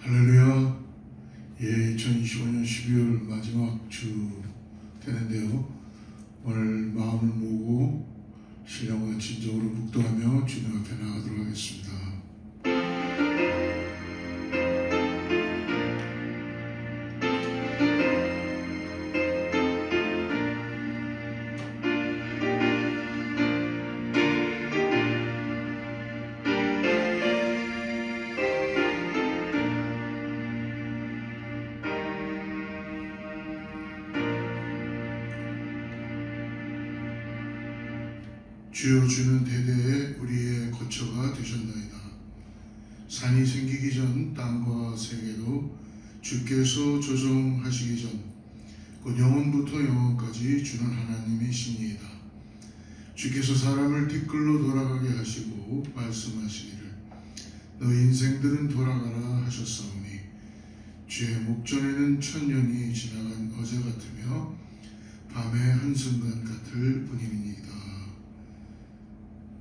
할렐루야. 2025년 12월 마지막 주 되는데요. 오늘 마음을 모으고 신령과 진정으로 묵도하며 주님 앞에 나가도록 하겠습니다. 주여, 주는 대대에 우리의 거처가 되셨나이다. 산이 생기기 전 땅과 세계도 주께서 조성하시기 전 곧 영원부터 영원까지 주는 하나님이시니이다. 주께서 사람을 티끌로 돌아가게 하시고 말씀하시기를 너 인생들은 돌아가라 하셨사오니 주의 목전에는 천년이 지나간 어제 같으며 밤의 한순간 같을 뿐입니다.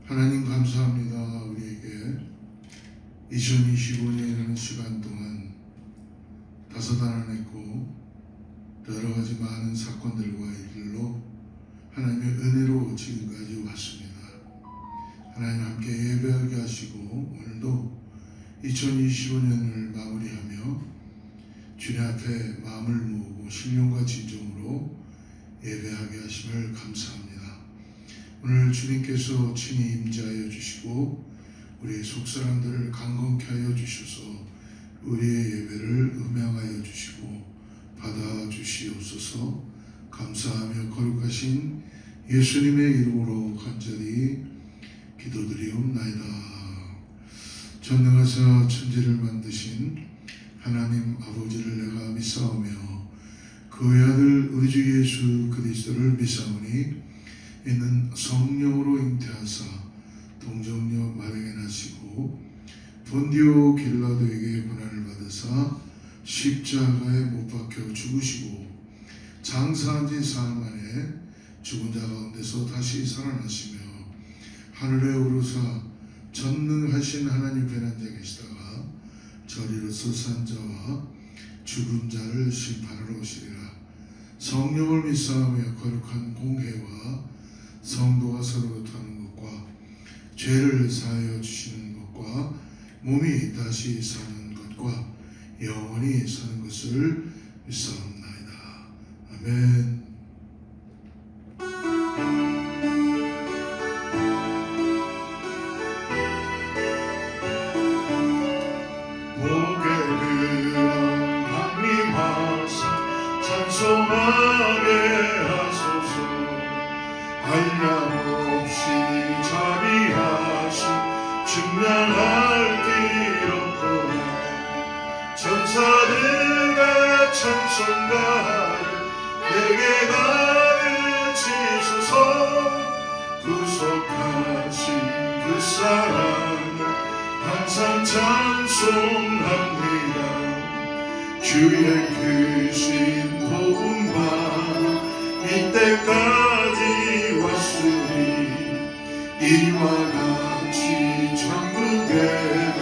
하나님 감사합니다. 우리에게 2025년이라는 시간 동안 다사다난했고 또 여러 가지 많은 사건들과 일들로 하나님의 은혜로 지금까지 왔습니다. 하나님 함께 예배하게 하시고 오늘도 2025년을 마무리하며 주님 앞에 마음을 모으고 신령과 진정으로 예배하게 하심을 감사합니다. 오늘 주님께서 친히 임재하여 주시고 우리의 속사람들을 강건케 하여 주셔서 우리의 예배를 음양하여 주시고 받아주시옵소서. 감사하며 거룩하신 예수님의 이름으로 간절히 기도드리옵나이다. 전능하사 천지를 만드신 하나님 아버지를 내가 믿사오며 그의 아들 우리 주 예수 그리스도를 믿사오니 이는 성령으로 잉태하사 동정녀 마리아에 나시고 본디오 빌라도에게 고난을 받으사 십자가에 못 박혀 죽으시고 장사한 지 사흘 만에 죽은 자 가운데서 다시 살아나시며 하늘에 오르사 전능하신 하나님 배난자 계시다가 저리로서 산 자와 죽은 자를 심판하러 오시리라. 성령을 믿사오며 거룩한 공회와 성도가 서로 교통하는 것과 죄를 사하여 주시는 것과 몸이 다시 사는 것과 영원히 사는 것을 믿사옵나이다. 아멘. 찬송하게 하소서. 한량없이 자비하신 증량할 길 없구나. 천사들과 찬송가를 내게 가르치소서. 구속하신 그 사랑을 항상 찬송합니다. 주의 크신 도움과 이때까지 왔으니 이와 같이 천국에도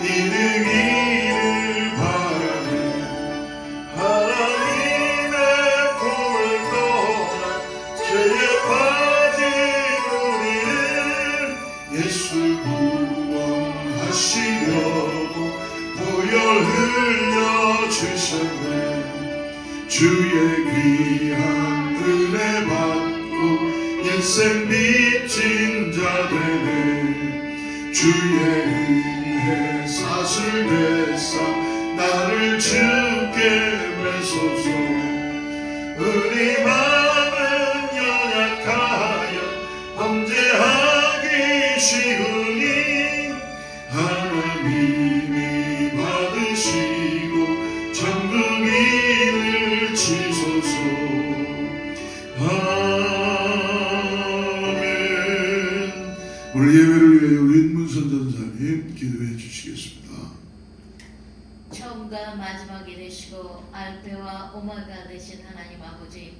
이르기를 바라네. 하나님의 품을 떠나 죄에 빠진 우리를 예수 구원하시려고 보혈 흘려 주셨네. 주의 귀한 은혜 받고 일생 빚진 자 되네. 주의 은혜 사슬되사 나를 주께 매소서. 우리 마음은 연약하여 범죄하기 쉬우니 하나님이 받으시고 천국인을 치소서. 아멘. 오늘 예배를 위해 우리 인문선 전사님 기도해 주시겠습니다. 처음과 마지막이 되시고 알페와 오마가 되신 하나님 아버지,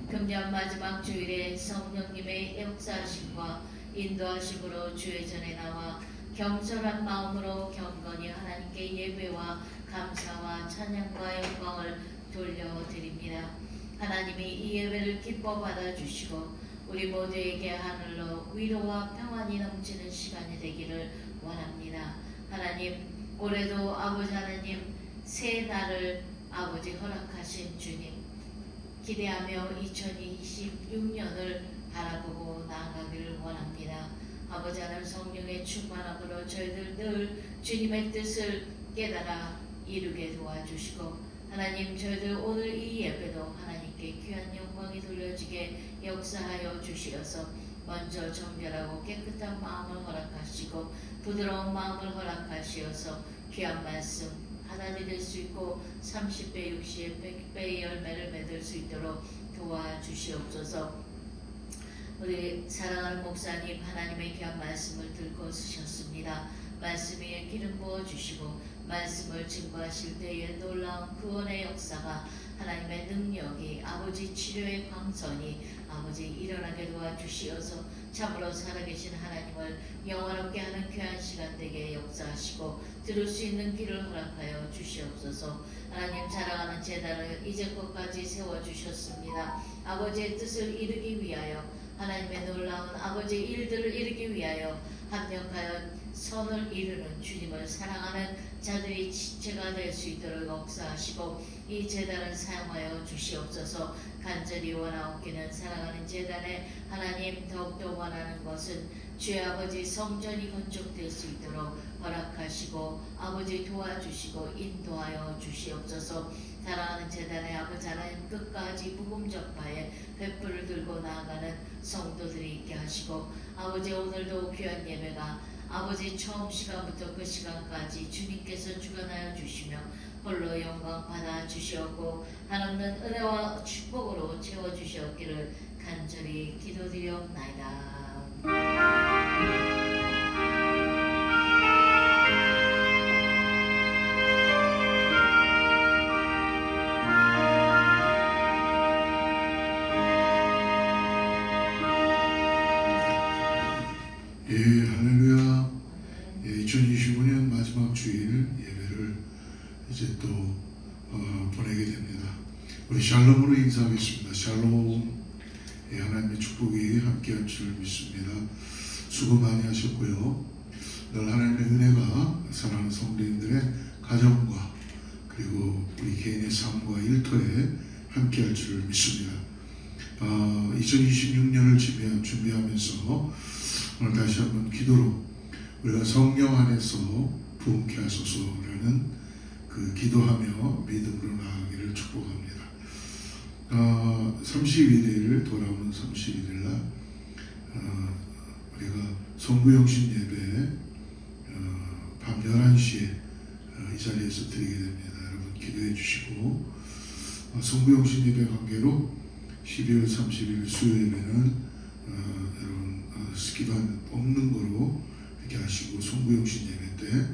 금년 마지막 주일에 성령님의 역사하심과 인도하심으로 주의 전에 나와 겸손한 마음으로 경건히 하나님께 예배와 감사와 찬양과 영광을 돌려드립니다. 하나님이 이 예배를 기뻐 받아주시고 우리 모두에게 하늘로 위로와 평안이 넘치는 시간이 되기를 원합니다. 하나님, 올해도 아버지 하나님 새 날을 아버지 허락하신 주님, 기대하며 2026년을 바라보고 나아가기를 원합니다. 아버지 하나님 성령의 충만함으로 저희들 늘 주님의 뜻을 깨달아 이루게 도와주시고, 하나님 저희들 오늘 이 예배도 하나님께 귀한 영광이 돌려지게 역사하여 주시어서 먼저 정결하고 깨끗한 마음을 허락하시고 부드러운 마음을 허락하시어서 귀한 말씀 받아들일 수 있고 30배, 60배, 100배의 열매를 맺을 수 있도록 도와주시옵소서. 우리 사랑하는 목사님, 하나님의 귀한 말씀을 들고 쓰셨습니다. 말씀 위에 기름 부어주시고 말씀을 증거하실 때에 놀라운 구원의 역사가, 하나님의 능력이, 아버지 치료의 광선이 아버지 일어나게 도와주시어서 참으로 살아계신 하나님을 영원롭게 하는 귀한 시간 되게 역사하시고 들을 수 있는 길을 허락하여 주시옵소서. 하나님, 자랑하는 제단을 이제껏까지 세워주셨습니다. 아버지의 뜻을 이루기 위하여, 하나님의 놀라운 아버지의 일들을 이루기 위하여 합력하여 선을 이루는 주님을 사랑하는 자들이 지체가 될 수 있도록 역사하시고 이 제단을 사용하여 주시옵소서. 간절히 원하옵기는 사랑하는 제단에 하나님 더욱더 원하는 것은 주의 아버지 성전이 건축될 수 있도록 허락하시고 아버지 도와주시고 인도하여 주시옵소서. 사랑하는 제단의 아버지 하나님 끝까지 복음 전파에 횃불을 들고 나아가는 성도들이 있게 하시고, 아버지 오늘도 귀한 예배가 아버지 처음 시간부터 그 시간까지 주님께서 주관하여 주시며 홀로 영광 받아 주시옵고 한없는 은혜와 축복으로 채워 주시옵기를 간절히 기도드리옵나이다. 예, 할렐루야. 예, 2025년 마지막 주일 예배를 이제 또 보내게 됩니다. 우리 샬롬으로 인사하겠습니다. 샬롬. 예, 하나님의 축복이 함께할 줄 믿습니다. 수고 많이 하셨고요. 늘 하나님의 은혜가 사랑하는 성도님들의 가정과 그리고 우리 개인의 삶과 일터에 함께할 줄 믿습니다. 2026년을 준비하면서 오늘 다시 한번 기도로 우리가 성령 안에서 부흥케 하소서라는 그 기도하며 믿음으로 나아가기를 축복합니다. 32일 돌아오는 31일 날 우리가 성부영신 예배 밤 11시에 이 자리에서 드리게 됩니다. 여러분 기도해 주시고, 성부영신 예배 관계로 12월 30일 수요 예배는 여러분 스키반 없는 거로 이렇게 하시고 성부영신 예배 때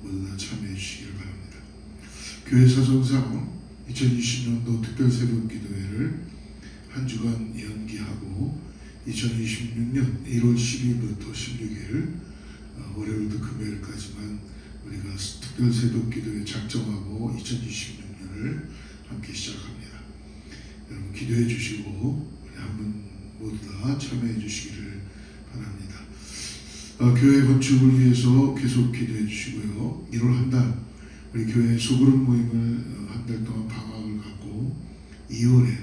모두 다 참여해 주시기를 바랍니다. 교회 사정상 2020년도 특별 새벽 기도회를 한 주간 연기하고 2026년 1월 10일부터 16일 월요일부터 금요일까지만 우리가 특별 새벽 기도회 작정하고 2026년을 함께 시작합니다. 여러분 기도해 주시고 우리 한번 모두 다 참여해 주시기를 바랍니다. 교회 건축을 위해서 계속 기도해 주시고요. 1월 한 달 우리 교회 소그룹 모임을 한 달 동안 방학을 갖고 2월에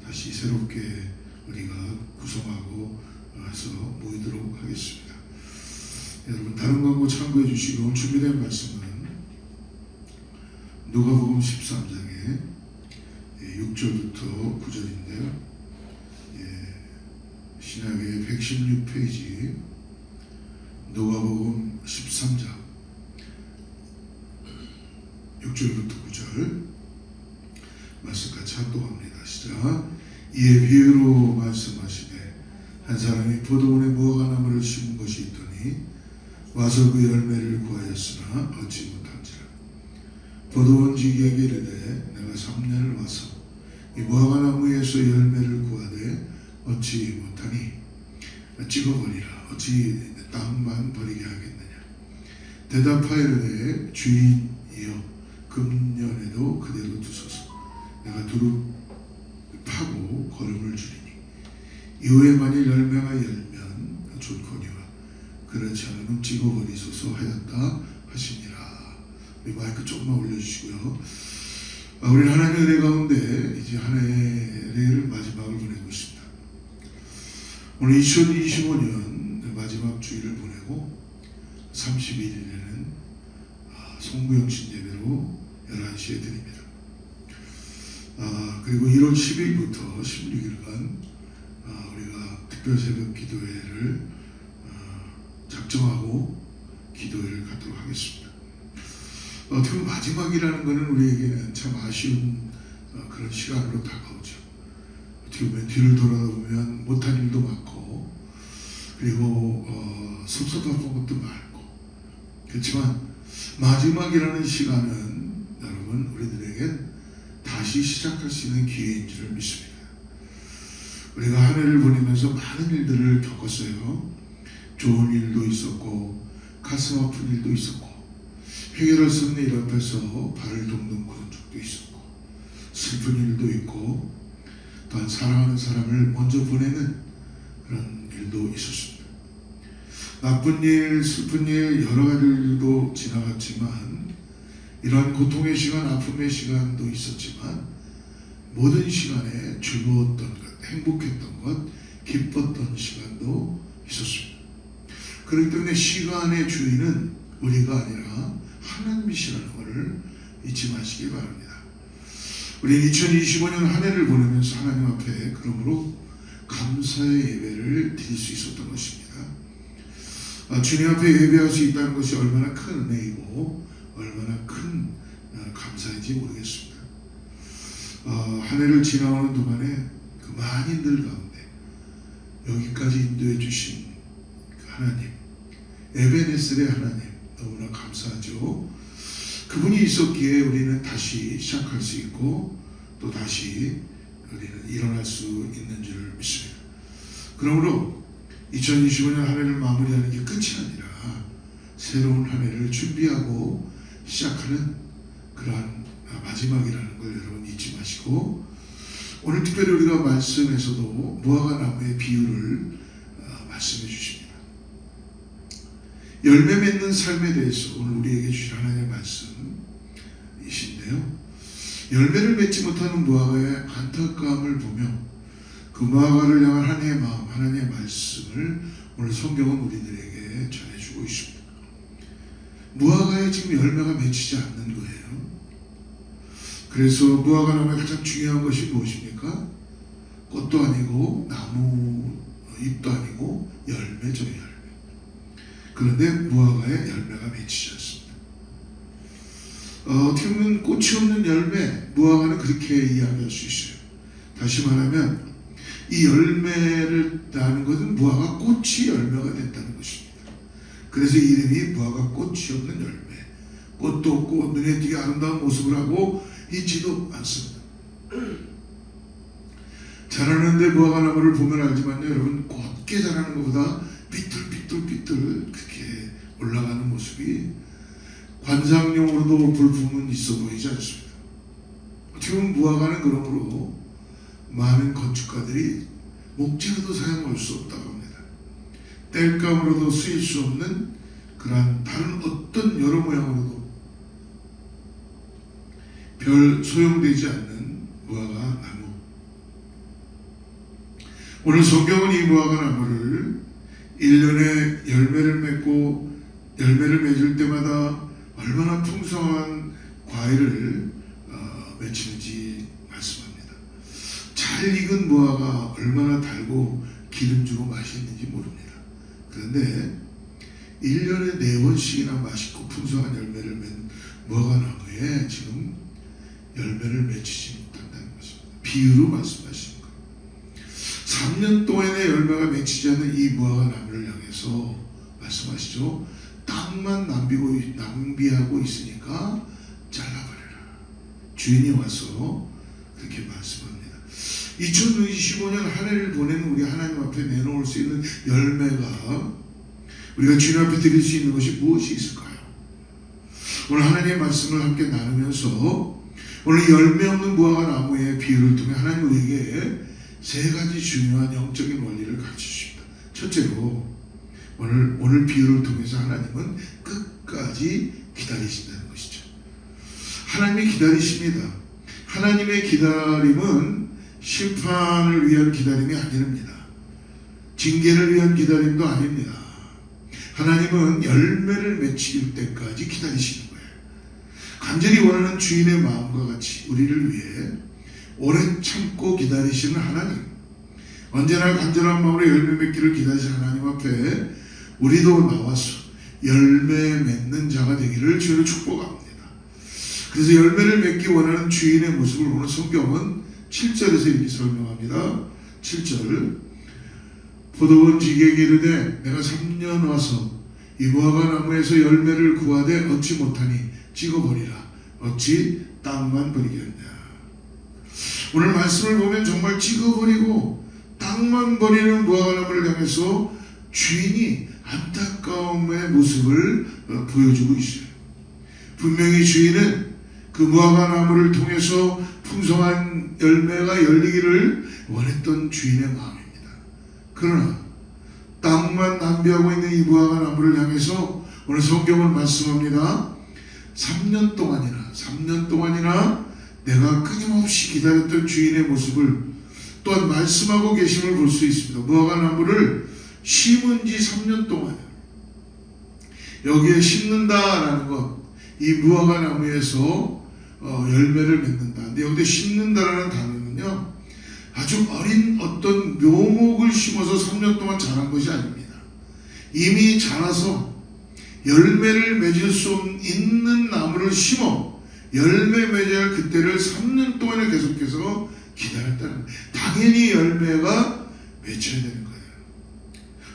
다시 새롭게 우리가 구성하고 와서 모이도록 하겠습니다. 여러분 다른 광고 참고해 주시고 준비된 말씀은 누가복음 13장에 6절부터 9절인데요. 신약의 116페이지 누가복음 13장 6절부터 9절 말씀 같이 합독합니다. 시작. 이에 비유로 말씀하시되 한 사람이 포도원에 무화과 나무를 심은 것이 있더니 와서 그 열매를 구하였으나 얻지 못한지라. 포도원지기에게 이르되 내가 3년을 와서 이 무화과 나무에서 열매를 구하되 얻지 못하니 찍어버리라. 어찌 땅만 버리게 하겠느냐. 대답하여 이르되 주인이여 금년에도 그대로 두소서. 내가 두루 파고 걸음을 줄이니 이후에 만일 열매가 열면 좋거니와 그렇지 않으면 찍어버리소서 하였다 하시니라. 우리 마이크 조금만 올려주시고요. 우리 하나님의 은혜 가운데 이제 한 해를 마지막을 보내고 있습니다. 오늘 2025년 마지막 주일을 보내고 31일에는 송구영신 예배로 11시에 드립니다. 그리고 1월 10일부터 16일간 우리가 특별 새벽 기도회를 작정하고 기도회를 갖도록 하겠습니다. 어떻게 보면 마지막이라는 것은 우리에게는 참 아쉬운 그런 시간으로 다가오죠. 어떻게 보면 뒤를 돌아보면 못한 일도 많고 그리고 섭섭한 것도 많고 그렇지만 마지막이라는 시간은 여러분 우리들에겐 다시 시작할 수 있는 기회인 줄 믿습니다. 우리가 한 해를 보내면서 많은 일들을 겪었어요. 좋은 일도 있었고 가슴 아픈 일도 있었고 해결할 수 없는 일 앞에서 발을 동동 구른 적도 있었고 슬픈 일도 있고 또한 사랑하는 사람을 먼저 보내는 그런 일도 있었습니다. 나쁜 일, 슬픈 일, 여러 가지 일도 지나갔지만 이러한 고통의 시간, 아픔의 시간도 있었지만 모든 시간에 즐거웠던 것, 행복했던 것, 기뻤던 시간도 있었습니다. 그렇기 때문에 시간의 주인은 우리가 아니라 하나님이시라는 것을 잊지 마시기 바랍니다. 우리 2025년 한 해를 보내면서 하나님 앞에 그러므로 감사의 예배를 드릴 수 있었던 것입니다. 주님 앞에 예배할 수 있다는 것이 얼마나 큰 은혜이고 얼마나 큰 감사인지 모르겠습니다. 한 해를 지나오는 동안에 그 만인들 가운데 여기까지 인도해 주신 그 하나님, 에베네셀의 하나님 너무나 감사하죠. 그분이 있었기에 우리는 다시 시작할 수 있고 또 다시 우리는 일어날 수 있는 줄 믿습니다. 그러므로 2025년 한 해를 마무리하는 게 끝이 아니라 새로운 한 해를 준비하고 시작하는 그러한 마지막이라는 걸 여러분 잊지 마시고 오늘 특별히 우리가 말씀에서도 무화과 나무의 비유를 말씀해 주십니다. 열매 맺는 삶에 대해서 오늘 우리에게 주신 하나님의 말씀이신데요. 열매를 맺지 못하는 무화과의 안타까움을 보며 그 무화과를 향한 하나님의 마음, 하나님의 말씀을 오늘 성경은 우리들에게 전해주고 있습니다. 무화과에 지금 열매가 맺히지 않는 거예요. 그래서 무화과 나무의 가장 중요한 것이 무엇입니까? 꽃도 아니고 나무 잎도 아니고 열매죠, 열매. 그런데 무화과에 열매가 맺히지 않습니다. 어떻게 보면 꽃이 없는 열매, 무화과는 그렇게 이야기할 수 있어요. 다시 말하면 이 열매를 따는 것은 무화과 꽃이 열매가 된다는 것입니다. 그래서 이름이 무화과 꽃이 없는 열매. 꽃도 없고 눈에 띄게 아름다운 모습을 하고 있지도 않습니다. 자라는데 무화과 나무를 보면 알지만요, 여러분 곧게 자라는 것보다 삐뚤삐뚤삐뚤 그렇게 올라가는 모습이 관상용으로도 볼품은 있어 보이지 않습니다. 어떻게 보면 무화과는 그러므로 많은 건축가들이 목재로도 사용할 수 없다고 합니다. 땔감으로도 쓰일 수 없는 그러한 다른 어떤 여러 모양으로도 별 소용되지 않는 무화과 나무. 오늘 성경은 이 무화과 나무를 1년에 열매를 맺고 열매를 맺을 때마다 얼마나 풍성한 과일을 맺히는지 말씀합니다. 잘 익은 무화과 얼마나 달고 기름지고 맛있는지 모릅니다. 그런데 1년에 4번씩이나 맛있고 풍성한 열매를 맺는 무화과 나무에 지금 열매를 맺히지 못한다는 것입니다. 비유로 말씀하시는 거예요. 3년 동안의 열매가 맺히지 않는 이 무화과 나무를 향해서 말씀하시죠. 땅만 낭비하고 있으니까 잘라버려라. 주인이 와서 그렇게 말씀합니다. 2025년 한 해를 보내는 우리 하나님 앞에 내놓을 수 있는 열매가 우리가 주님 앞에 드릴 수 있는 것이 무엇이 있을까요? 오늘 하나님의 말씀을 함께 나누면서 오늘 열매 없는 무화과 나무의 비유를 통해 하나님 우리에게 세 가지 중요한 영적인 원리를 가르치십니다. 첫째로 오늘 비유를 통해서 하나님은 끝까지 기다리신다는 것이죠. 하나님이 기다리십니다. 하나님의 기다림은 심판을 위한 기다림이 아닙니다. 징계를 위한 기다림도 아닙니다. 하나님은 열매를 맺힐 때까지 기다리시는 거예요. 간절히 원하는 주인의 마음과 같이 우리를 위해 오래 참고 기다리시는 하나님, 언제나 간절한 마음으로 열매 맺기를 기다리시는 하나님 앞에 우리도 나와서 열매 맺는 자가 되기를 주님으로 축복합니다. 그래서 열매를 맺기 원하는 주인의 모습을 오늘 성경은 7절에서 이렇게 설명합니다. 7절, 포도원 지기에게 이르되 내가 3년 와서 이 무화과 나무에서 열매를 구하되 얻지 못하니 찍어버리라. 어찌 땅만 버리겠냐. 오늘 말씀을 보면 정말 찍어버리고 땅만 버리는 무화과 나무를 향해서 주인이 안타까움의 모습을 보여주고 있어요. 분명히 주인은 그 무화과 나무를 통해서 풍성한 열매가 열리기를 원했던 주인의 마음입니다. 그러나 땅만 낭비하고 있는 이 무화과 나무를 향해서 오늘 성경은 말씀합니다. 3년 동안이나 내가 끊임없이 기다렸던 주인의 모습을 또한 말씀하고 계심을 볼 수 있습니다. 무화과 나무를 심은 지 3년 동안 여기에 심는다라는 것, 이 무화과 나무에서 열매를 맺는다. 근데 여기에 심는다라는 단어는요, 아주 어린 어떤 묘목을 심어서 3년 동안 자란 것이 아닙니다. 이미 자라서 열매를 맺을 수 있는 나무를 심어 열매 맺어야 할 그때를 3년 동안에 계속해서 기다렸다는 거예요. 당연히 열매가 맺혀야 되는 거예요.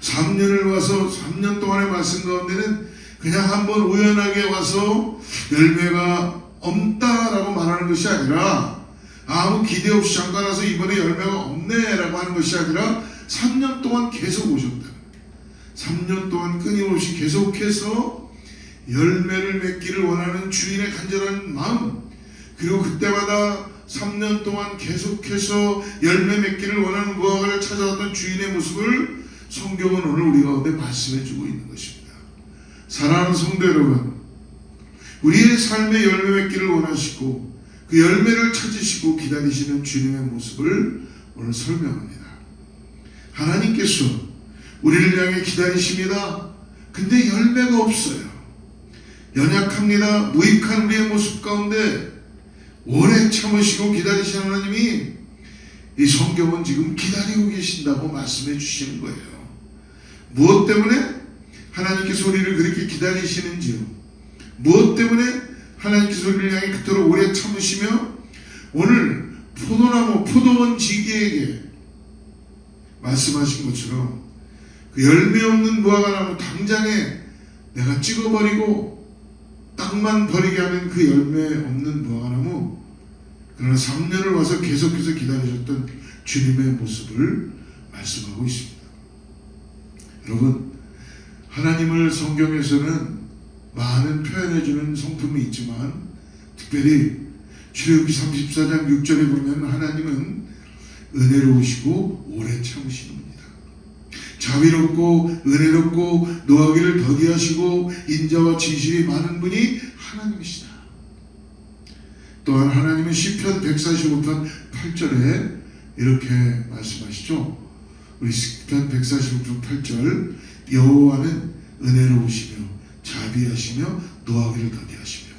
3년을 와서 3년 동안의 말씀 가운데는 그냥 한번 우연하게 와서 열매가 없다라고 말하는 것이 아니라, 아무 기대 없이 잠깐 와서 이번에 열매가 없네라고 하는 것이 아니라 3년 동안 계속 오셨다. 3년 동안 끊임없이 계속해서 열매를 맺기를 원하는 주인의 간절한 마음, 그리고 그때마다 3년 동안 계속해서 열매 맺기를 원하는 무화과를 찾아왔던 주인의 모습을 성경은 오늘 우리 가운데 말씀해 주고 있는 것입니다. 사랑하는 성도 여러분, 우리의 삶에 열매 맺기를 원하시고 그 열매를 찾으시고 기다리시는 주님의 모습을 오늘 설명합니다. 하나님께서 우리를 향해 기다리십니다. 근데 열매가 없어요. 연약합니다. 무익한 우리의 모습 가운데 오래 참으시고 기다리시는 하나님이 이 성경은 지금 기다리고 계신다고 말씀해 주시는 거예요. 무엇 때문에 하나님께서 우리를 그렇게 기다리시는지요? 무엇 때문에 하나님께서 우리를 향해 그토록 오래 참으시며 오늘 포도원 지기에게 말씀하신 것처럼 그 열매 없는 무화과 나무 당장에 내가 찍어버리고 땅만 버리게 하는 그 열매 없는 무화과 나무, 그러나 3년을 와서 계속해서 기다리셨던 주님의 모습을 말씀하고 있습니다. 여러분, 하나님을 성경에서는 많은 표현해주는 성품이 있지만 특별히 출애굽기 34장 6절에 보면 하나님은 은혜로우시고 오래 참으시는 분이다. 자비롭고 은혜롭고 노하기를 더디하시고 인자와 진실이 많은 분이 하나님이시다. 또한 하나님은 시편 145편 8절에 이렇게 말씀하시죠. 우리 시편 145편 8절, 여호와는 은혜로우시며 자비하시며 노하기를 더디하시며.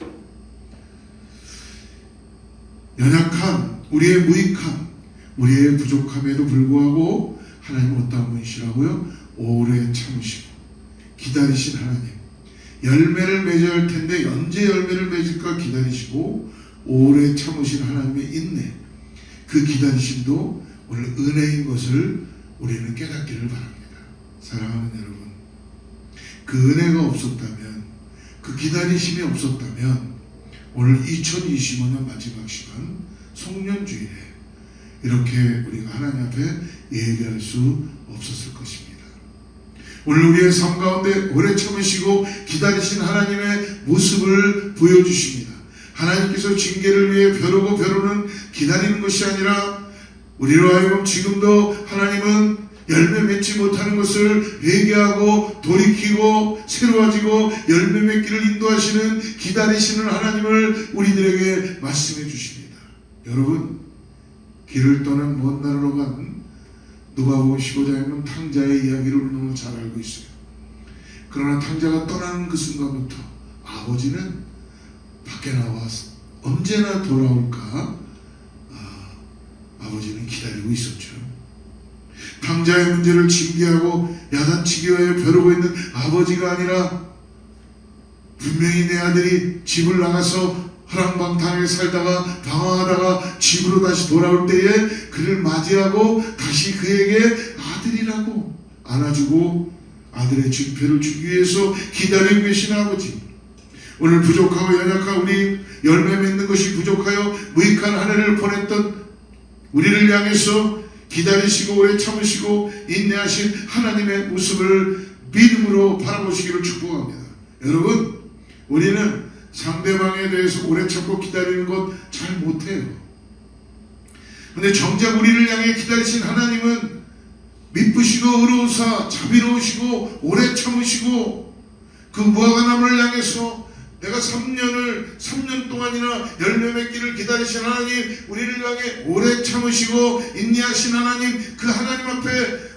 연약한 우리의 무익함, 우리의 부족함에도 불구하고 하나님은 어떠한 분이시라고요? 오래 참으시고 기다리신 하나님, 열매를 맺어야 할 텐데 언제 열매를 맺을까 기다리시고 오래 참으신 하나님의 인내, 그 기다리심도 오늘 은혜인 것을 우리는 깨닫기를 바랍니다. 사랑하는 여러분, 그 은혜가 없었다면, 그 기다리심이 없었다면 오늘 2025년 마지막 시간 송년주일에 이렇게 우리가 하나님 앞에 예배할 수 없었을 것입니다. 오늘 우리의 삶 가운데 오래 참으시고 기다리신 하나님의 모습을 보여주십니다. 하나님께서 징계를 위해 벼르고 벼르는 기다리는 것이 아니라 우리로 하여금 지금도 하나님은 열매 맺지 못하는 것을 회개하고 돌이키고 새로워지고 열매 맺기를 인도하시는 기다리시는 하나님을 우리들에게 말씀해 주십니다. 여러분, 길을 떠난 먼 나라로 간 누가복음 15장에는 탕자의 이야기를 너무 잘 알고 있어요. 그러나 탕자가 떠나는 그 순간부터 아버지는 밖에 나와서 언제나 돌아올까 아버지는 기다리고 있었죠. 탕자의 문제를 징계하고 야단치기 위해 벼르고 있는 아버지가 아니라 분명히 내 아들이 집을 나가서 허랑방탕하게 살다가 방황하다가 집으로 다시 돌아올 때에 그를 맞이하고 다시 그에게 아들이라고 안아주고 아들의 증표를 주기 위해서 기다리고 계신 아버지. 오늘 부족하고 연약한 우리 열매 맺는 것이 부족하여 무익한 한 해를 보냈던 우리를 향해서 기다리시고 오래 참으시고 인내하신 하나님의 모습을 믿음으로 바라보시기를 축복합니다. 여러분, 우리는 상대방에 대해서 오래 참고 기다리는 것 잘 못해요. 그런데 정작 우리를 향해 기다리신 하나님은 미쁘시고 의로우사 자비로우시고 오래 참으시고 그 무화과 나무를 향해서 내가 3년 동안이나 열매 맺기를 기다리신 하나님, 우리를 향해 오래 참으시고 인내하신 하나님, 그 하나님 앞에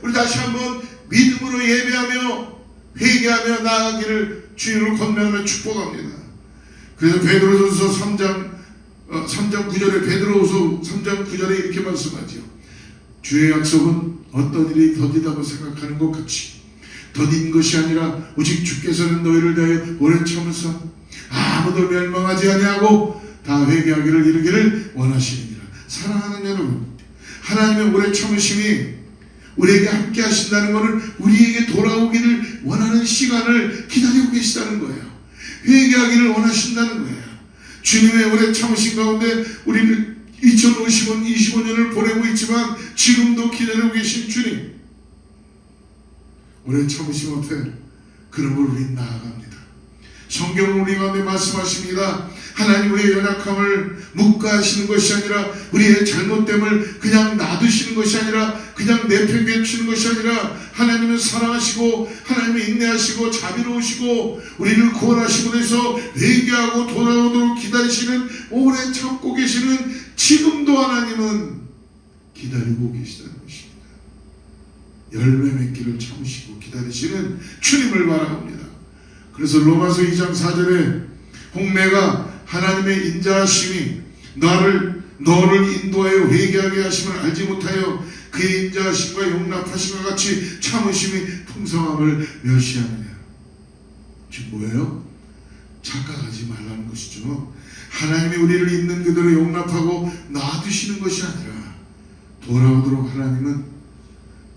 우리 다시 한번 믿음으로 예배하며 회개하며 나아가기를 주님으로 건면하며 축복합니다. 그래서 베드로전서 3장 9절에 베드로후서 3장 9절에 이렇게 말씀하죠. 주의 약속은 어떤 일이 더디다고 생각하는 것 같이 더딘 것이 아니라 오직 주께서는 너희를 대하여 오래 참으사 아무도 멸망하지 아니하고 다 회개하기를 이루기를 원하시느니라. 사랑하는 여러분, 하나님의 오래 참으심이 우리에게 함께 하신다는 것은 우리에게 돌아오기를 원하는 시간을 기다리고 계시다는 거예요. 회개하기를 원하신다는 거예요. 주님의 오래 참으신 가운데 우리는 2025년을 보내고 있지만 지금도 기다리고 계신 주님, 오래 참으심 앞에 그러므로 우리 나아갑니다. 성경은 우리 가운데 말씀하십니다. 하나님 우리의 연약함을 묵과하시는 것이 아니라 우리의 잘못됨을 그냥 놔두시는 것이 아니라 그냥 내팽개치는 것이 아니라 하나님은 사랑하시고 하나님은 인내하시고 자비로우시고 우리를 구원하시고 해서 회개하고 돌아오도록 기다리시는 오래 참고 계시는 지금도 하나님은 기다리고 계시다는 것입니다. 열매 맺기를 참으시고 기다리시는 주님을 바라봅니다. 그래서 로마서 2장 4절에 홍매가 하나님의 인자하심이 너를 인도하여 회개하게 하심을 알지 못하여 그의 인자하심과 용납하심과 같이 참으심이 풍성함을 멸시하느냐. 지금 뭐예요? 착각하지 말라는 것이죠. 하나님이 우리를 있는 그대로 용납하고 놔두시는 것이 아니라 돌아오도록 하나님은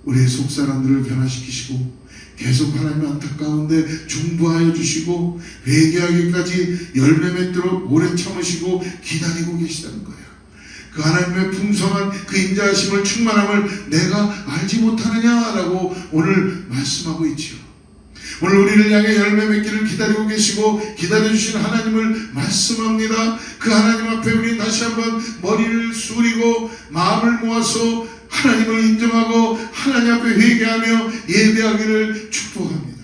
우리의 속사람들을 변화시키시고 계속 하나님 안타까운데 중보하여 주시고 회개하기까지 열매 맺도록 오래 참으시고 기다리고 계시다는 거예요. 그 하나님의 풍성한 그 인자하심을 충만함을 내가 알지 못하느냐라고 오늘 말씀하고 있지요. 오늘 우리를 향해 열매 맺기를 기다리고 계시고 기다려주신 하나님을 말씀합니다. 그 하나님 앞에 우리 다시 한번 머리를 숙이고 마음을 모아서 하나님을 인정하고 하나님 앞에 회개하며 예배하기를 축복합니다.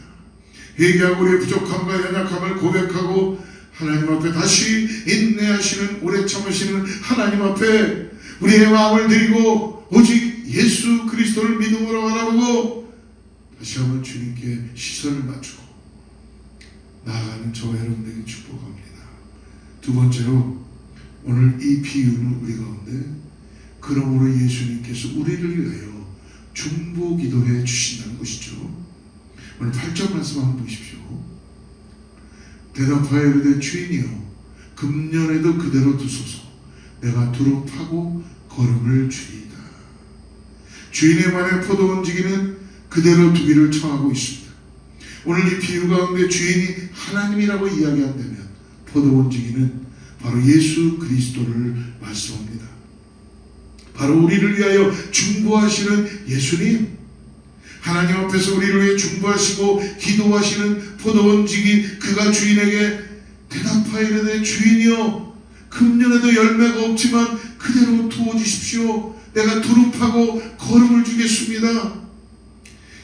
회개하고 우리의 부족함과 연약함을 고백하고 하나님 앞에 다시 인내하시는 오래 참으시는 하나님 앞에 우리의 마음을 드리고 오직 예수 그리스도를 믿음으로 바라보고 다시 한번 주님께 시선을 맞추고 나아가는 저와 여러분에게 축복합니다. 두 번째로 오늘 이 비유는 우리 가운데 그러므로 예수님께서 우리를 위하여 중보 기도해 주신다는 것이죠. 오늘 8절 말씀 한번 보십시오. 대답하여 이르되 주인이여 금년에도 그대로 두소서 내가 두루 파고 거름을 주리이다. 주인의 말에 포도 움직이는 그대로 두기를 청하고 있습니다. 오늘 이 비유 가운데 주인이 하나님이라고 이야기한다면 포도 움직이는 바로 예수 그리스도를 말씀합니다. 바로 우리를 위하여 중보하시는 예수님, 하나님 앞에서 우리를 위해 중보하시고 기도하시는 포도원지기 그가 주인에게 대답하여 이르되 주인이여 금년에도 열매가 없지만 그대로 두어주십시오. 내가 두릅하고 거름을 주겠습니다.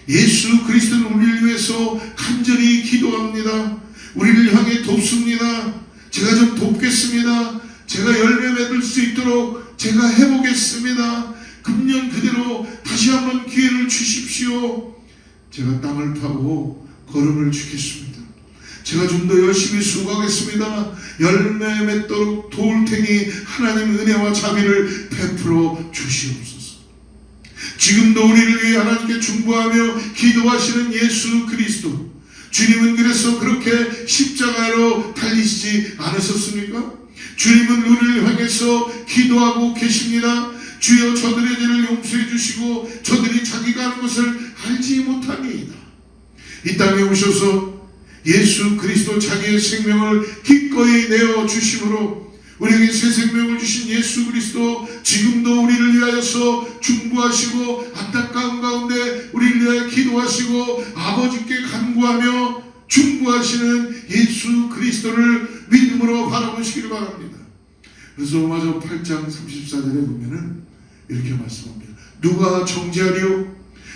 예수 그리스도는 우리를 위해서 간절히 기도합니다. 우리를 향해 돕습니다. 제가 좀 돕겠습니다. 제가 열매 맺을 수 있도록 제가 해보겠습니다. 금년 그대로 다시 한번 기회를 주십시오. 제가 땅을 파고 거름을 주겠습니다. 제가 좀 더 열심히 수고하겠습니다. 열매 맺도록 도울 테니 하나님 은혜와 자비를 베풀어 주시옵소서. 지금도 우리를 위해 하나님께 중보하며 기도하시는 예수 그리스도, 주님은 그래서 그렇게 십자가로 달리시지 않으셨습니까? 주님은 우리를 향해서 기도하고 계십니다. 주여 저들의 죄를 용서해 주시고 저들이 자기가 하는 것을 알지 못합니다. 이 땅에 오셔서 예수 그리스도 자기의 생명을 기꺼이 내어 주심으로 우리에게 새 생명을 주신 예수 그리스도, 지금도 우리를 위하여서 중보하시고 안타까운 가운데 우리를 위하여 기도하시고 아버지께 간구하며 중보하시는 예수 그리스도를 믿음으로 바라보시기를 바랍니다. 그래서 로마서 8장 34절에 보면은 이렇게 말씀합니다. 누가 정죄하리요?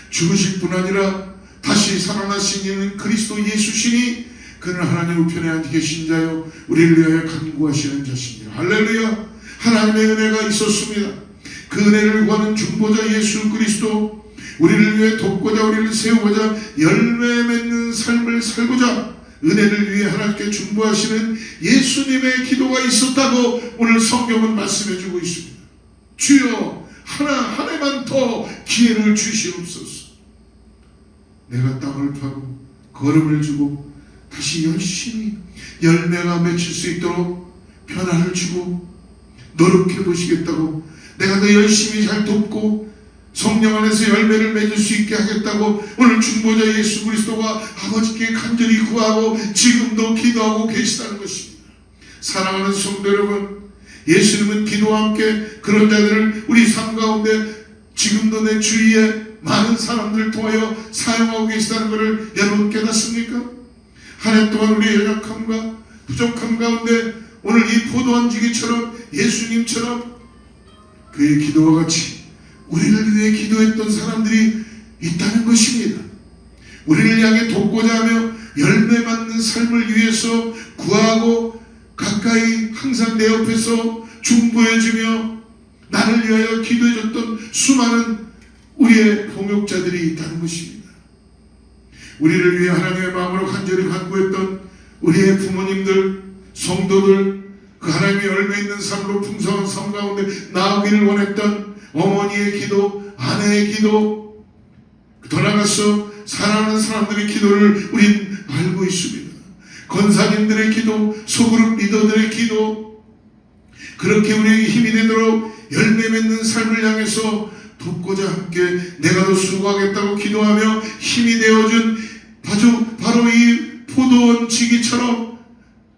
죽으실 뿐 아니라 다시 살아나신 이는 그리스도 예수시니 그는 하나님 우편에 앉아 계신 자요 우리를 위하여 간구하시는 자시니라. 할렐루야. 하나님의 은혜가 있었습니다. 그 은혜를 구하는 중보자 예수 그리스도, 우리를 위해 돕고자 우리를 세우고자 열매 맺는 삶을 살고자 은혜를 위해 하나님께 중보하시는 예수님의 기도가 있었다고 오늘 성경은 말씀해 주고 있습니다. 주여 한 해만 더 기회를 주시옵소서. 내가 땅을 파고 거름을 주고 다시 열심히 열매가 맺힐 수 있도록 변화를 주고 노력해 보시겠다고, 내가 더 열심히 잘 돕고 성령 안에서 열매를 맺을 수 있게 하겠다고 오늘 중보자 예수 그리스도가 아버지께 간절히 구하고 지금도 기도하고 계시다는 것입니다. 사랑하는 성도 여러분, 예수님은 기도와 함께 그런 자들을 우리 삶 가운데 지금도 내 주위에 많은 사람들을 통하여 사용하고 계시다는 것을 여러분 깨닫습니까? 한 해 동안 우리의 연약함과 부족함 가운데 오늘 이 포도원지기처럼 예수님처럼 그의 기도와 같이 우리를 위해 기도했던 사람들이 있다는 것입니다. 우리를 향해 돕고자 하며 열매 맺는 삶을 위해서 구하고 가까이 항상 내 옆에서 중보해주며 나를 위하여 기도해줬던 수많은 우리의 동역자들이 있다는 것입니다. 우리를 위해 하나님의 마음으로 간절히 간구했던 우리의 부모님들, 성도들, 그 하나님의 열매 있는 삶으로 풍성한 삶 가운데 나오기를 원했던 어머니의 기도, 아내의 기도, 더 나아가서 사랑하는 사람들의 기도를 우린 알고 있습니다. 권사님들의 기도, 소그룹 리더들의 기도, 그렇게 우리에게 힘이 되도록 열매 맺는 삶을 향해서 돕고자 함께 내가 더 수고하겠다고 기도하며 힘이 되어준 바로 이 포도원 지기처럼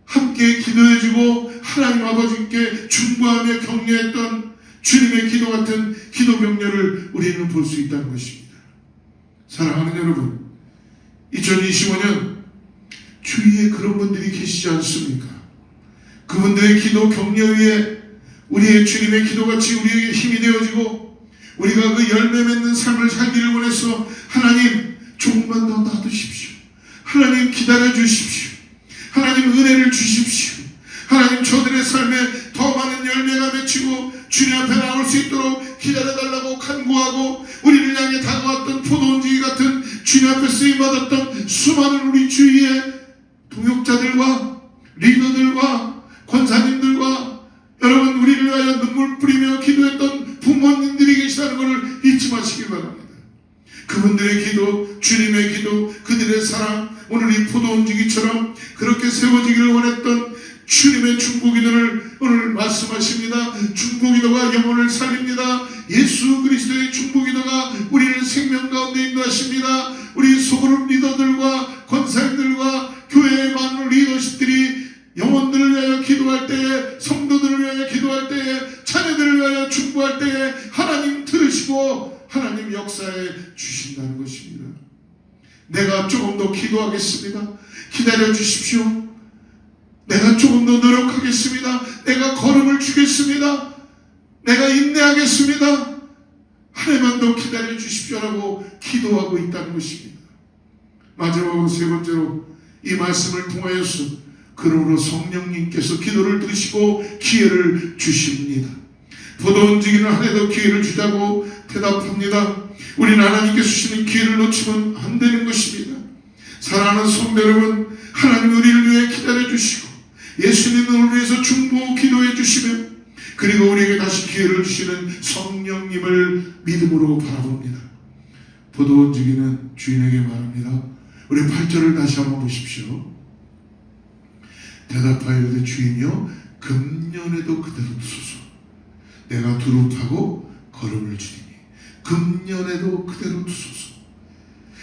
함께 기도해주고 하나님 아버지께 중보하며 격려했던 주님의 기도 같은 기도 격려를 우리는 볼 수 있다는 것입니다. 사랑하는 여러분, 2025년 주위에 그런 분들이 계시지 않습니까? 그분들의 기도 격려 위에 우리의 주님의 기도같이 우리에게 힘이 되어지고 우리가 그 열매 맺는 삶을 살기를 원해서 하나님 조금만 더 놔두십시오. 하나님 기다려 주십시오. 하나님 은혜를 주십시오. 하나님 저들의 삶에 더 많은 열매가 맺히고 주님 앞에 나올 수 있도록 기다려달라고 간구하고 우리를 향해 다가왔던 포도원지기 같은 주님 앞에 쓰임받았던 수많은 우리 주위의 동역자들과 리더들과 권사님들과 여러분 우리를 위하여 눈물 뿌리며 기도했던 부모님들이 계시다는 것을 잊지 마시기 바랍니다. 그분들의 기도, 주님의 기도, 그들의 사랑, 오늘 이 포도원지기처럼 그렇게 세워지기를 원했던 주님의 중보기도를 오늘 말씀하십니다. 중보기도가 영혼을 살립니다. 예수 그리스도의 중보기도가 우리를 생명 가운데 인도하십니다. 우리 소그룹 리더들과 권사님들과 교회의 많은 리더십들이 영혼들을 위하여 기도할 때에, 성도들을 위하여 기도할 때에, 자녀들을 위하여 중보할 때에 하나님 들으시고 하나님 역사해 주신다는 것입니다. 조금 더 기도하겠습니다. 기다려 주십시오. 내가 조금 더 노력하겠습니다. 내가 걸음을 주겠습니다. 내가 인내하겠습니다. 한 해만 더 기다려 주십시오라고 기도하고 있다는 것입니다. 마지막으로 세 번째로 이 말씀을 통하여서 그러므로 성령님께서 기도를 들으시고 기회를 주십니다. 포도 움직이는 한 해도 기회를 주자고 대답합니다. 우리는 하나님께 주시는 기회를 놓치면 안 되는 것입니다. 사랑하는 성도 여러분, 하나님 우리를 위해 기다려 주시고 예수님을 위해서 중보 기도해 주시며 그리고 우리에게 다시 기회를 주시는 성령님을 믿음으로 바라봅니다. 포도 움직이는 주인에게 말합니다. 우리 8절을 다시 한번 보십시오. 대답하여 이르되 주인이여 금년에도 그대로 두소서. 내가 두릅하고 걸음을 주리니 금년에도 그대로 두소서.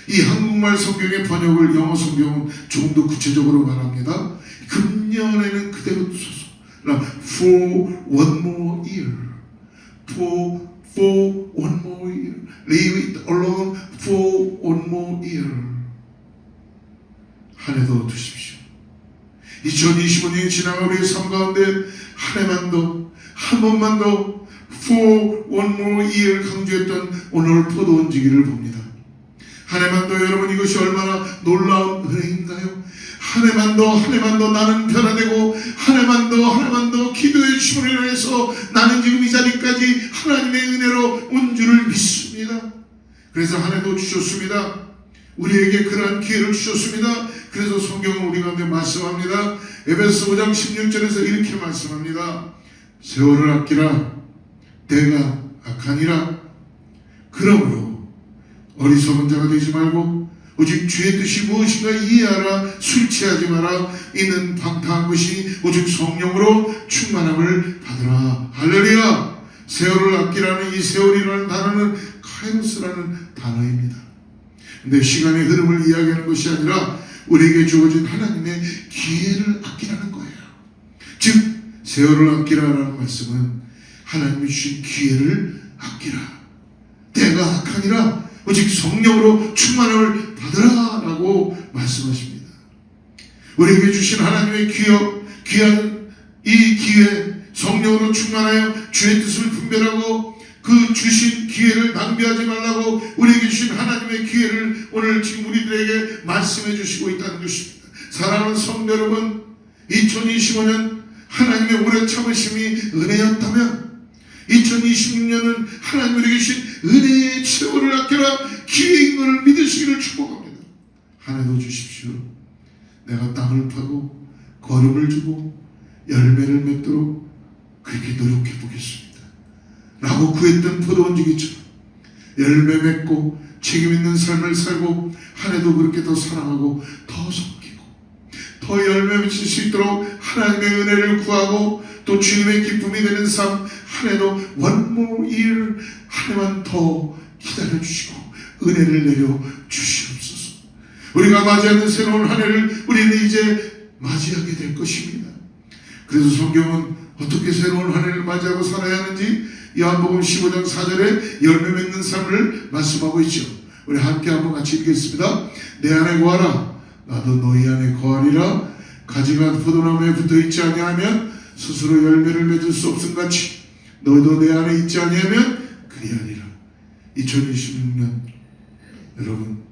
이 한국말 성경의 번역을 영어 성경은 조금 더 구체적으로 말합니다. 금년에는 그대로 두소서. For one more year. For one more year. Leave it alone for one more year. 한 해 더 두십시오. 2025년이 지나가 우리의 삶 가운데 한 해만 더, 한 번만 더 For one more year 강조했던 오늘 포도 움직이를 봅니다. 한 해만 더 여러분 이것이 얼마나 놀라운 은혜인가요? 한 해만 더 나는 변화되고 한 해만 더 기도해 주심으로 인해서 나는 지금 이 자리까지 하나님의 은혜로 온 줄을 믿습니다. 그래서 한 해도 주셨습니다. 우리에게 그러한 기회를 주셨습니다. 그래서 성경은 우리 가운데 말씀합니다. 에베소 5장 16절에서 이렇게 말씀합니다. 세월을 아끼라 때가 악하니라. 그러므로 어리석은 자가 되지 말고 오직 주의 뜻이 무엇인가 이해하라. 술 취하지 마라. 이는 방탕한 것이 오직 성령으로 충만함을 받으라. 할렐루야. 세월을 아끼라는 이 세월이라는 단어는 카이로스라는 단어입니다. 근데 시간의 흐름을 이야기하는 것이 아니라 우리에게 주어진 하나님의 기회를 아끼라는 거예요. 즉 세월을 아끼라라는 말씀은 하나님이 주신 기회를 아끼라. 때가 악하니라. 오직 성령으로 충만함을 받으라 라고 말씀하십니다. 우리에게 주신 하나님의 귀한 이 기회, 성령으로 충만하여 주의 뜻을 분별하고 그 주신 기회를 낭비하지 말라고 우리에게 주신 하나님의 기회를 오늘 지금 우리들에게 말씀해 주시고 있다는 것입니다. 사랑하는 성도 여러분, 2025년 하나님의 오래 참으심이 은혜였다면 2026년은 하나님 우리에게 주신 은혜의 세월을 아껴라 기회인 것을 믿으시기를 축복합니다. 한 해도 주십시오. 내가 땅을 파고 거름을 주고 열매를 맺도록 그렇게 노력해 보겠습니다 라고 구했던 포도 움직이처럼 열매 맺고 책임 있는 삶을 살고 한 해도 그렇게 더 사랑하고 더 섬기고 더 열매 맺을 수 있도록 하나님의 은혜를 구하고 또 주님의 기쁨이 되는 삶 한 해도 one more year 한 해만 더 기다려주시고 은혜를 내려 주시옵소서. 우리가 맞이하는 새로운 한 해를 우리는 이제 맞이하게 될 것입니다. 그래서 성경은 어떻게 새로운 한 해를 맞이하고 살아야 하는지 요한복음 15장 4절에 열매 맺는 삶을 말씀하고 있죠. 우리 함께 한번 같이 읽겠습니다. 내 안에 거하라 나도 너희 안에 거하리라. 가지가 포도나무에 붙어있지 아니하면 스스로 열매를 맺을 수 없음같이 너희도 내 안에 있지 아니하면 그리하리라. 2026년 여러분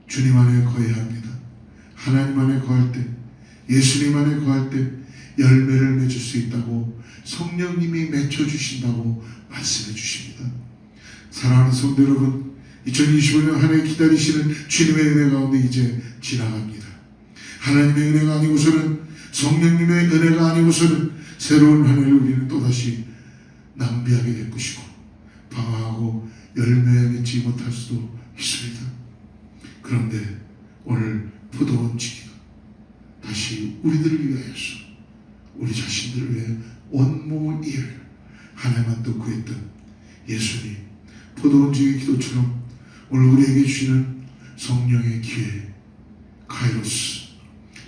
주님 안에 거해야 합니다. 하나님 안에 거할 때 예수님 안에 거할 때 열매를 맺을 수 있다고 성령님이 맺혀주신다고 말씀해 주십니다. 사랑하는 성도 여러분, 2025년 한 해 기다리시는 주님의 은혜 가운데 이제 지나갑니다. 하나님의 은혜가 아니고서는 성령님의 은혜가 아니고서는 새로운 한 해를 우리는 또다시 낭비하게 될 것이고 방황하고 열매 맺지 못할 수도 있습니다. 그런데 오늘 포도 움직이가 다시 우리들을 위하여서 우리 자신들을 위해 one more year 한 해만 더 구했던 예수님 포도 움직이 기도처럼 오늘 우리에게 주시는 성령의 기회 카이로스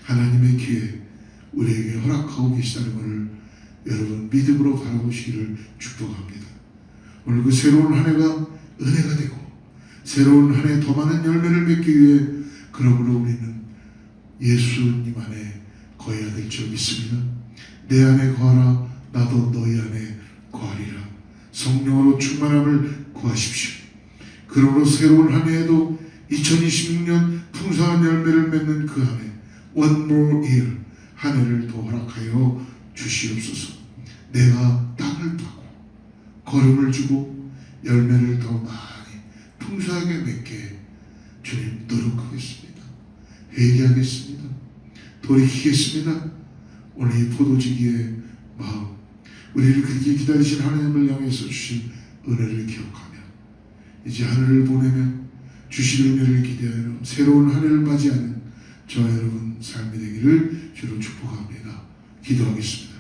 하나님의 기회 우리에게 허락하고 계시다는 것을 여러분 믿음으로 바라보시기를 축복합니다. 오늘 그 새로운 한 해가 은혜가 되고 새로운 한 해 더 많은 열매를 맺기 위해 그러므로 우리는 예수님 안에 거해야 될 줄 믿습니다. 내 안에 거하라 나도 너희 안에 거하리라. 성령으로 충만함을 구하십시오. 그러므로 새로운 한 해에도 2026년 풍성한 열매를 맺는 그 한 해 One more year 한 해를 더 허락하여 주시옵소서. 내가 땅을 파고 걸음을 주고 열매를 더 많이 풍성하게 맺게 주님 노력하겠습니다. 회개하겠습니다. 돌이키겠습니다. 오늘 이 포도주기의 마음, 우리를 그렇게 기다리신 하나님을 향해서 주신 은혜를 기억하며 이제 하늘을 보내며 주실 은혜를 기대하며 새로운 한 해를 맞이하는 저와 여러분 삶이 되기를 주로 축복합니다. 기도하겠습니다.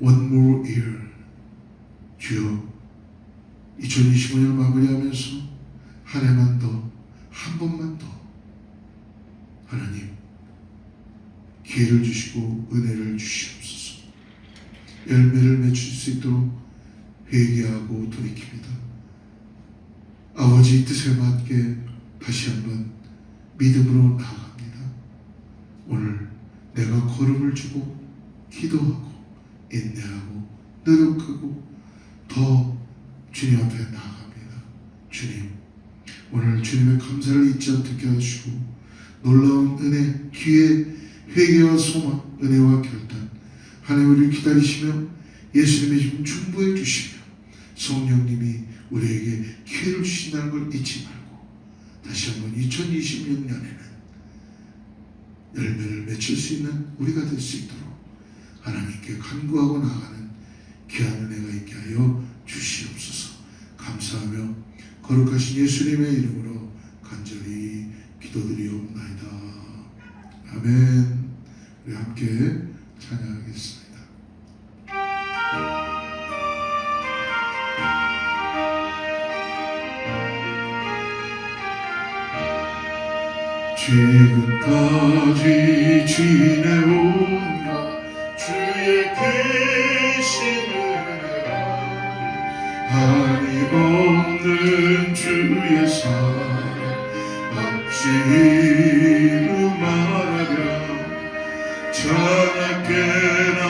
One more year. 주여 2025년 마무리하면서 한 해만 더, 한 번만 더 하나님 기회를 주시고 은혜를 주시옵소서. 열매를 맺을 수 있도록 회개하고 돌이킵니다. 아버지 뜻에 맞게 다시 한번 믿음으로 나아갑니다. 오늘 내가 걸음을 주고 기도하고 인내하고 노력하고 더 주님 앞에 나아갑니다. 주님, 오늘 주님의 감사를 잊지 않게 하시고 놀라운 은혜, 기회, 회개와 소망, 은혜와 결단 하나님을 기다리시며 예수님의 힘 충부해 주시며 성령님이 우리에게 기회를 주신다는 걸 잊지 말고 다시 한번 2026년에는 열매를 맺힐 수 있는 우리가 될 수 있도록 하나님께 간구하고 나아가는 귀한 은혜가 있게 하여 주시옵소서. 감사하며 거룩하신 예수님의 이름으로 간절히 기도드리옵나이다. 아멘. 우리 함께 찬양하겠습니다. 지금까지 지내온 것 주의 크신 은혜가 한이 없는 주의 사랑 어찌 이루 말하랴. 자나깨나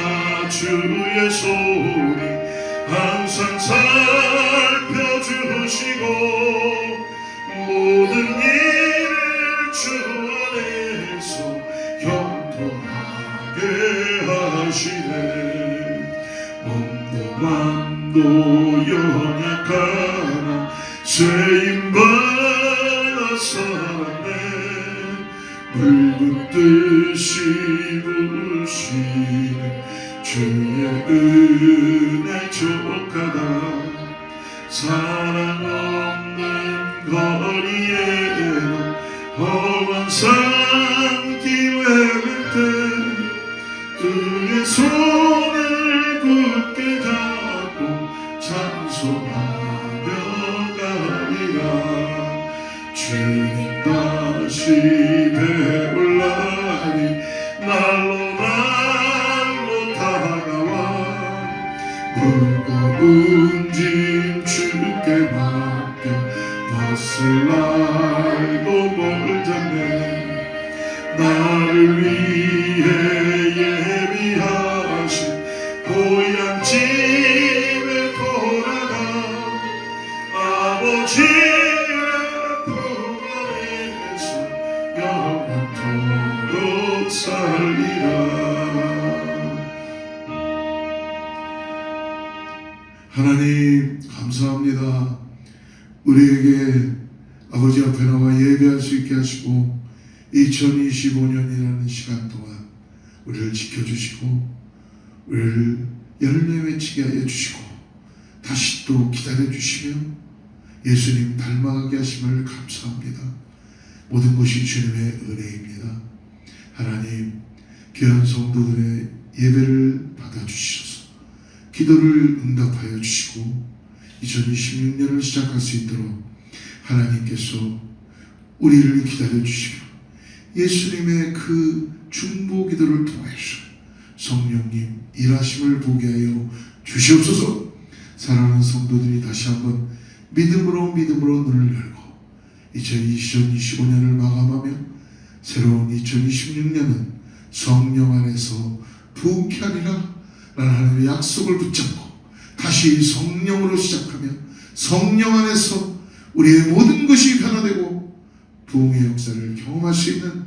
주의 손이 항상 살펴주시고 모든 일을 주 안에서 형통하게 하시네. 몸도 맘도 연약하나 쓰임받아 살았네. 붉은 뜻이 부시네. 주의 은혜 족하다. 사랑 없는 거리에는 험한 산길 헤맬 때 그의 손을 굳게 잡고 찬송하며 가리라. 주님 다시 배울라니 날로 다가와 무거운 짐 주께 맡겨 벗을 날도 멀잖네. 나를 위해 예비하신 고향 집에 돌아가 아버지의 품 안에서 영원토록 살리라. 하나님 감사합니다. 우리에게 아버지 앞에 나와 예배할 수 있게 하시고 2025년이라는 시간 동안 우리를 지켜주시고 우리를 열매 맺히게 하여 주시고 다시 또 기다려주시며 예수님 닮아가게 하심을 감사합니다. 모든 것이 주님의 은혜입니다. 하나님 귀한 성도들의 예배를 받아주시소서. 기도를 응답하여 주시고 2026년을 시작할 수 있도록 하나님께서 우리를 기다려 주시며 예수님의 그 중보 기도를 통해서 성령님 일하심을 보게 하여 주시옵소서. 사랑하는 성도들이 다시 한번 믿음으로 눈을 열고 2025년을 마감하며 새로운 2026년은 성령 안에서 부흥케 하리라 라는 하나님의 약속을 붙잡고 다시 성령으로 시작하며 성령 안에서 우리의 모든 것이 변화되고 부흥의 역사를 경험할 수 있는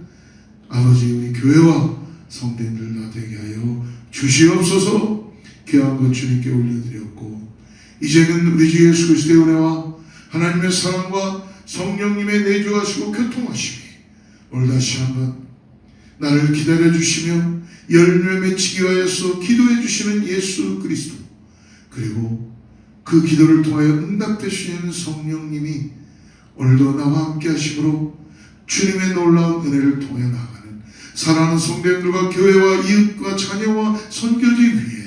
아버지 우리 교회와 성도님들 다 되게 하여 주시옵소서. 귀한 것 주님께 올려드렸고 이제는 우리 주 예수 그리스도의 은혜와 하나님의 사랑과 성령님의 내주하시고 교통하심이 오늘 다시 한번 나를 기다려 주시며 열매 맺히기 위하여서 기도해 주시는 예수 그리스도 그리고 그 기도를 통하여 응답되시는 성령님이 오늘도 나와 함께 하심으로 주님의 놀라운 은혜를 통해 나가는 사랑하는 성도님들과 교회와 이웃과 자녀와 선교지 위에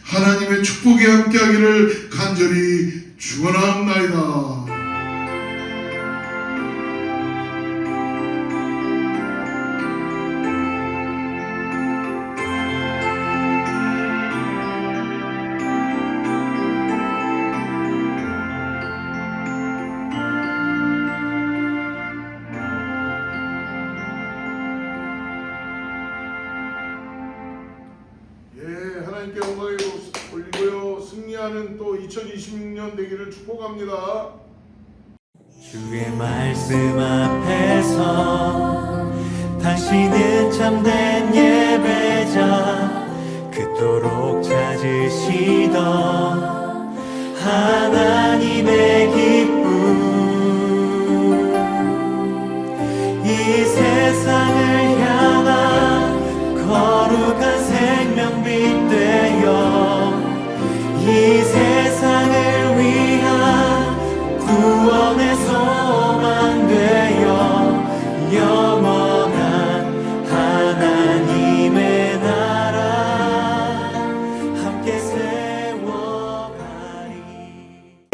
하나님의 축복이 함께하기를 간절히 축원하옵나이다. 하나님께 영광을 올리고요. 승리하는 또 2026년 되기를 축복합니다. 주의 말씀 앞에서 당신은 참된 예배자 그토록 찾으시던 하나님의 기쁨